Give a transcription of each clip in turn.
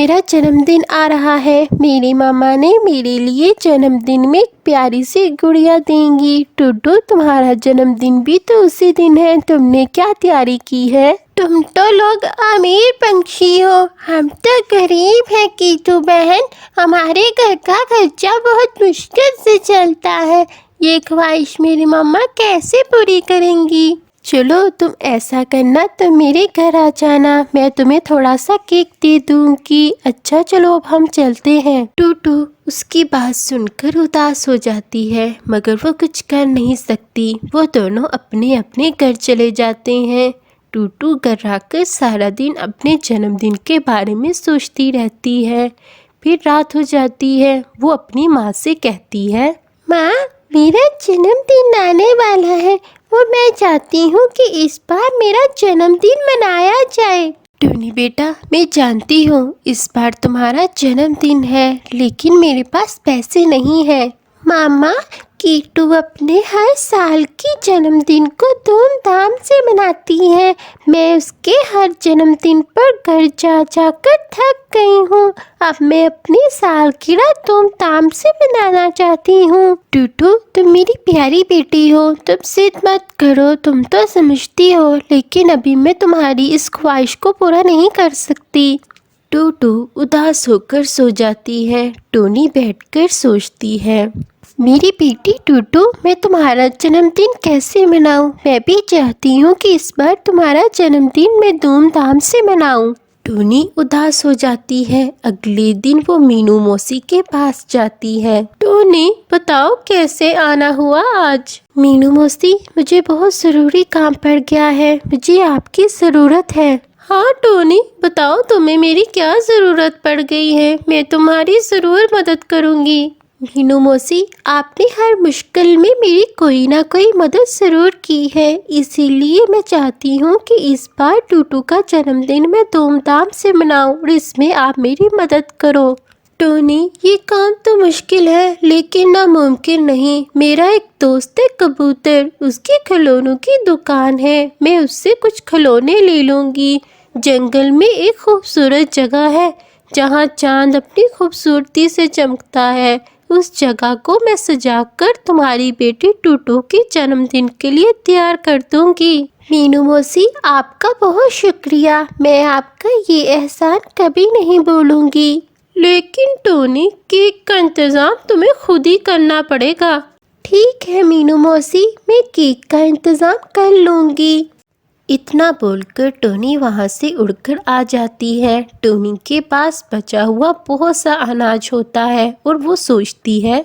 मेरा जन्मदिन आ रहा है। मेरी मामा ने मेरे लिए जन्मदिन में एक प्यारी सी गुड़िया देंगी। टूटू, तुम्हारा जन्मदिन भी तो उसी दिन है। तुमने क्या तैयारी की है? तुम तो लोग अमीर पंछी हो, हम तो गरीब हैं कीटू बहन। हमारे घर का खर्चा बहुत मुश्किल से चलता है। ये ख्वाहिश मेरी मम्मा कैसे पूरी करेंगी? चलो, तुम ऐसा करना, तुम मेरे घर आ जाना, मैं तुम्हें थोड़ा सा केक दे दूंगी। अच्छा चलो, अब हम चलते हैं। टूटू उसकी बात सुनकर उदास हो जाती है, मगर वो कुछ कर नहीं सकती। वो दोनों अपने अपने घर चले जाते हैं। टूटू घर आकर सारा दिन अपने जन्मदिन के बारे में सोचती रहती है। फिर रात हो जाती है। वो अपनी माँ से कहती है, माँ, मेरा जन्मदिन आने वाला है और मैं चाहती हूँ कि इस बार मेरा जन्मदिन मनाया जाए। टोनी बेटा, मैं जानती हूँ इस बार तुम्हारा जन्मदिन है, लेकिन मेरे पास पैसे नहीं है। मामा, कीटू अपने हर साल की जन्मदिन को धूमधाम से मनाती है। मैं उसके हर जन्मदिन पर घर जा जाकर थक गई हूँ। अब मैं अपनी सालगिरह धूमधाम से मनाना चाहती हूँ। टूटू, तुम मेरी प्यारी बेटी हो, तुम जिद मत करो। तुम तो समझती हो, लेकिन अभी मैं तुम्हारी इस ख्वाहिश को पूरा नहीं कर सकती। टूटू उदास होकर सो जाती है। टोनी बैठकर सोचती है, मेरी बेटी टूटू, मैं तुम्हारा जन्मदिन कैसे मनाऊं? मैं भी चाहती हूँ कि इस बार तुम्हारा जन्मदिन मैं धूमधाम से मनाऊं। टोनी उदास हो जाती है। अगले दिन वो मीनू मौसी के पास जाती है। टोनी, बताओ कैसे आना हुआ आज? मीनू मौसी, मुझे बहुत ज़रूरी काम पड़ गया है, मुझे आपकी ज़रूरत है। हाँ टोनी, बताओ तुम्हें मेरी क्या ज़रूरत पड़ गई है, मैं तुम्हारी ज़रूर मदद करूँगी। मीनू मौसी, आपने हर मुश्किल में मेरी कोई ना कोई मदद ज़रूर की है, इसीलिए मैं चाहती हूँ कि इस बार टूटू का जन्मदिन मैं धूमधाम से मनाऊँ और इसमें आप मेरी मदद करो। टोनी, ये काम तो मुश्किल है, लेकिन नामुमकिन नहीं। मेरा एक दोस्त है कबूतर, उसके खिलौनों की दुकान है, मैं उससे कुछ खिलौने ले लूँगी। जंगल में एक खूबसूरत जगह है जहाँ चांद अपनी खूबसूरती से चमकता है। उस जगह को मैं सजाकर तुम्हारी बेटी टूटू के जन्मदिन के लिए तैयार कर दूंगी। मीनू मौसी, आपका बहुत शुक्रिया, मैं आपका ये एहसान कभी नहीं भूलूंगी। लेकिन टोनी, केक का इंतज़ाम तुम्हें खुद ही करना पड़ेगा। ठीक है मीनू मौसी, मैं केक का इंतज़ाम कर लूँगी। इतना बोलकर टोनी वहाँ से उड़कर आ जाती है। टोनी के पास बचा हुआ बहुत सा अनाज होता है और वो सोचती है,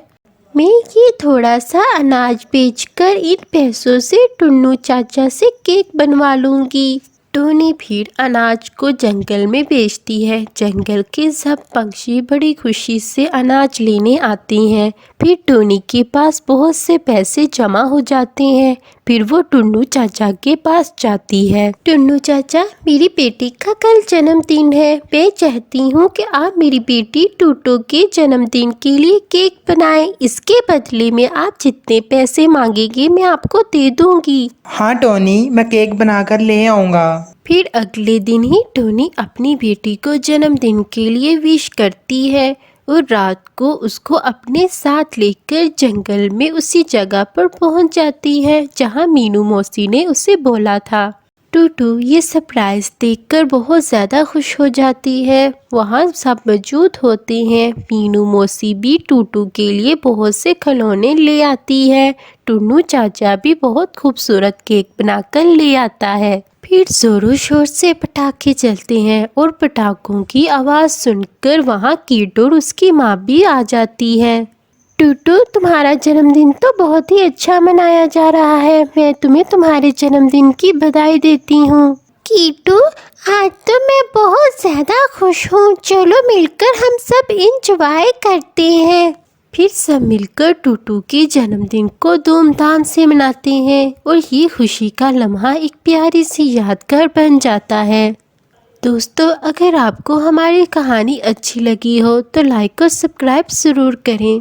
मैं ये थोड़ा सा अनाज बेचकर इन पैसों से टुन्नू चाचा से केक बनवा लूँगी। टोनी फिर अनाज को जंगल में बेचती है। जंगल के सब पक्षी बड़ी खुशी से अनाज लेने आते हैं। फिर टोनी के पास बहुत से पैसे जमा हो जाते हैं। फिर वो टुन्नू चाचा के पास जाती है। टुन्नू चाचा, मेरी बेटी का कल जन्मदिन है, मैं चाहती हूँ कि आप मेरी बेटी टूटू के जन्मदिन के लिए केक बनाएं। इसके बदले में आप जितने पैसे मांगेंगे मैं आपको दे दूंगी। हाँ टोनी, मैं केक बनाकर ले आऊँगा। फिर अगले दिन ही टोनी अपनी बेटी को जन्मदिन के लिए विश करती है और रात को उसको अपने साथ लेकर जंगल में उसी जगह पर पहुंच जाती है जहां मीनू मौसी ने उसे बोला था। टूटू ये सरप्राइज देखकर बहुत ज़्यादा खुश हो जाती है। वहाँ सब मौजूद होते हैं। मीनू मौसी भी टूटू के लिए बहुत से खिलौने ले आती है। टुन्नू चाचा भी बहुत खूबसूरत केक बनाकर ले आता है। फिर जोरों शोर से पटाखे चलते हैं और पटाखों की आवाज़ सुनकर वहाँ कीटू और उसकी माँ भी आ जाती है। टूटू, तुम्हारा जन्मदिन तो बहुत ही अच्छा मनाया जा रहा है, मैं तुम्हें तुम्हारे जन्मदिन की बधाई देती हूँ। कीटू, आज तो मैं बहुत ज़्यादा खुश हूँ, चलो मिलकर हम सब इंजॉय करते हैं। फिर सब मिलकर टूटू के जन्मदिन को धूमधाम से मनाते हैं और ये खुशी का लम्हा एक प्यारी सी यादगार बन जाता है। दोस्तों, अगर आपको हमारी कहानी अच्छी लगी हो तो लाइक और सब्सक्राइब ज़रूर करें।